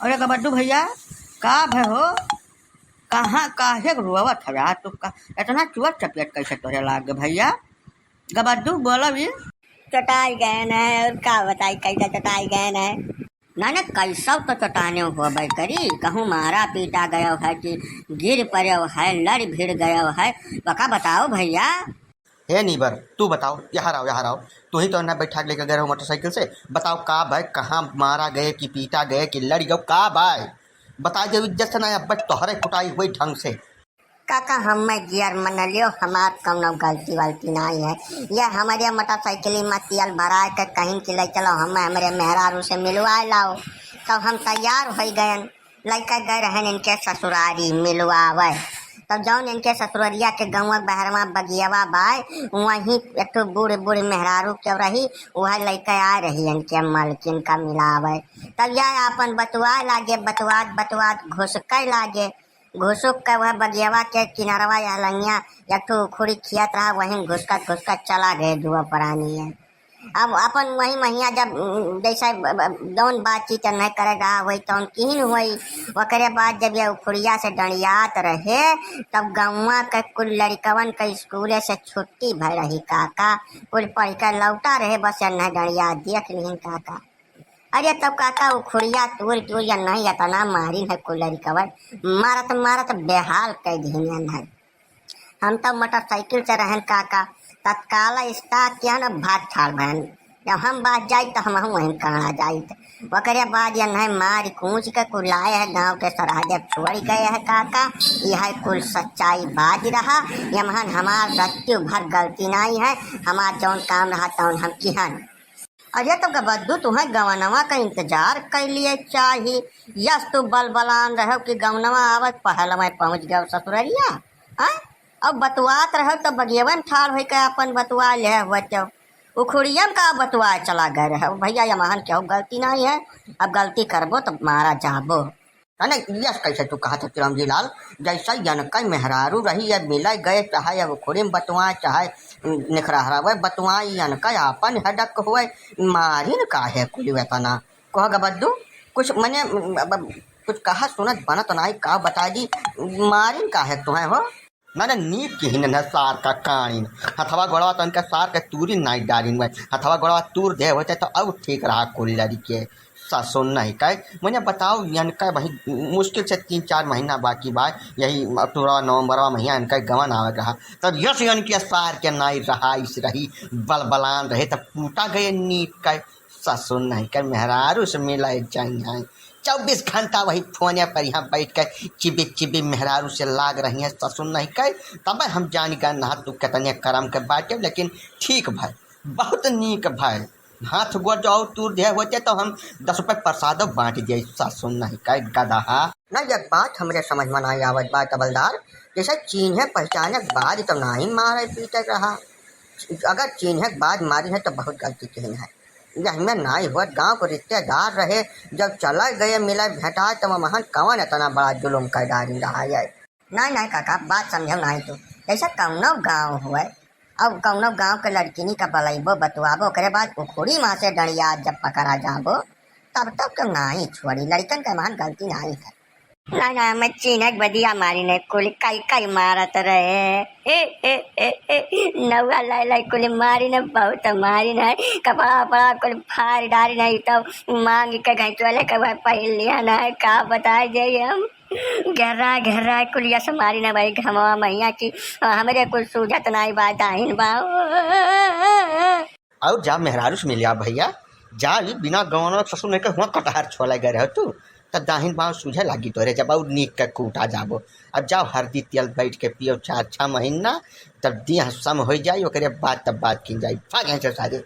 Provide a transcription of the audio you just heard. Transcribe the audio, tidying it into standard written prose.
अरे गबड्डू भैया का भय हो कहाँ काहे रोवत हवा तू का इतना चुअत चपियत कैसे तोरे लाग भैया गबड्डू बोलो भी चटाई गए न है और का बताई कैसा चटाई गए न है। ना ना कैसा तो चटाने हो भाई करी कहूँ मारा पीटा गया है कि गिर पड़ो है लड़ भिड़ गया है बका बताओ भैया। हे नीबर तू बताओ, यहाँ आओ। तू ही तो ना बैठा लेकर गए हो मोटरसाइकिल से। बताओ का भाई कहाँ मारा गए कि पीटा गए कि लड़ गए का भाई बता दे इज्जत से ना अब तोहरे कुटाई हुई ढंग से। काका हम मैं गियर मन लियो हमार कौनो गलती वलती नहीं है। यह हमारे मोटरसाइकिल में तेल भरा के कहीं के ले चलो हम हमारे मेहरारू से मिलवा लाओ। तब हम तैयार हो गए लड़का गए रहन इनके ससुरारी मिलवावे। तब जौन इनके ससुररिया के गौवा बहरवा बगियावा बाय वहीं एक तो बूढ़ बूढ़ मेहरारू क्यों रही वह लड़का आ रही इनके मलकिन का मिलावे। तब यह अपन बतुआ लागे बतुआत घुसक लागे घुसुक के वह बगियावा के किनारवा या लंगिया एक तो खुड़ी खियात रहा वहीं घुसकत चला गए धुआ परानी है। अब अपन वही महिया जब जैसा जौन बातचीत नहीं करेगा वही तौन किन हुई। वकरे बाद जब यह उखड़िया से डंडियात रहे तब गौवा के कुल लड़कवन के स्कूले से छुट्टी भर रही काका कुल पढ़ कर लौटा रहे बस नहीं डंडिया देख ली काका। अरे तब काका उखड़िया तूर या नहीं इतना मारी है कुल लड़कवन मारत बेहाल कह दिन है। हम तब मोटरसाइकिल से रहन काका तत्काल स्टार्ट किया न भाग छाड़ बहन जब हम बात जाई तो हम वहीं कहाँ जाई वकरे बाद यह नहीं मार कूच के कुल लाए है गाँव के सराजे छोड़ गए है काका। यह कुल सच्चाई बाज रहा यमहन हमार रत्तु भर गलती नहीं है हमार जौन काम रहा तौन हम किहन। अरे तो गबद्दू तुम्हें गवनवा का इंतजार कर लिए चाहिए यस तू बलबलान रहो कि गवनवा आवत पहल में पहुँच गए ससुररिया अब बतुआत रहो तो बगियवन ठाड़ हो के अपन बतुआ ले हुआ तो उखड़ियम का बतुआ चला गए रहे भैया यमहन क्या गलती नहीं है अब गलती करबो तो मारा जाबो। है ना यस कैसे तू कहा था रामजी लाल जैसा जनक मेहरारू रही या मिला गए चाहे अब उखड़ी में बतुआ चाहे निखरा बतुआ जनका अपन हडक हुए मारी न का है कुल वेतना कह गबद्दू कुछ मने कुछ कहा सुनत बना तो नहीं का बता दी मारी का है तुम्हें हो ना नीक की हिन न सार का कानीन हथवा गोड़वा तो इनका सार के तूरी नाई डालिन में हथवा गोड़वा तूर दे होते तो अब ठीक रहा कुल लड़के ससुन नहीं कहे मुझे बताओ इनका वही मुश्किल से 3-4 महीना बाकी बा यही अक्टूबर नवंबरवा महीना इनका गवन आवे रहा तब यश इनके सार के नाई रहाइश रही बलबलान रहे तब टूटा गए नीक कहे ससुन नहीं कहे मेहरारू से मिला जाए 24 घंटा वही फोने पर यहाँ बैठ कर चिबी मेहरारू से लाग रही हैं ससुन नहीं कहे तब हम जान गए ना तू कितने करम के बाटे लेकिन ठीक भाई बहुत नीक भाई हाथ गोड़ जाओ तूर दे होते तो हम 10 रुपये प्रसाद बांट दिए ससुन नहीं कहे गदहा ना एक बात हमरे समझ में नहीं आवत बा तबलदार जैसे चिन्हे पहचाने के बाद तो नहीं मारे पीटे रहा अगर चिन्हे के बाद मारी है तो बहुत गलती की है में नाई हुआ गाँव को रिश्तेदार रहे जब चला गए मिला भेटा तो वहाँ कौन इतना बड़ा जुलुम कर डाली रहा है। नहीं काका बात समझो नहीं तो ऐसा कौनो गाँव हुआ अब कौनो गाँव के लड़किनी का बलैबो बतुआबो करे बाद उखड़ी माँ से डरिया जब पकड़ा जाबो तब तक तो नहीं छोड़ी लड़कन का मान गलती नहीं है। ना मैं चीनक बदिया मारी ने कुल कई मारत रहे नौआ लाई कुल मारी ने बहुत मारी ने कपड़ा कुल फाड़ डारी नहीं तो मांग के घंचवाले के पहन लिया ना का बताए जाइए हम घेरा कुल यस मारी ना भाई घमवा मैया की हमारे कुल सूझत नहीं बात आइन बा और जा मेहरारू से मिलिया भैया जा बिना गवना ससुर नहीं हुआ कटहर छोला गए रहो तू तब दाहिन बाँव सूझे लगी तोरे जब और नीक के कूटा जाबो अब जाओ हल्दी तेल बैठ के पियो 4-6 महीना तब दिया सम हो जाए ओकरे बाद तब बात की जाए भाग यहाँ से सारे।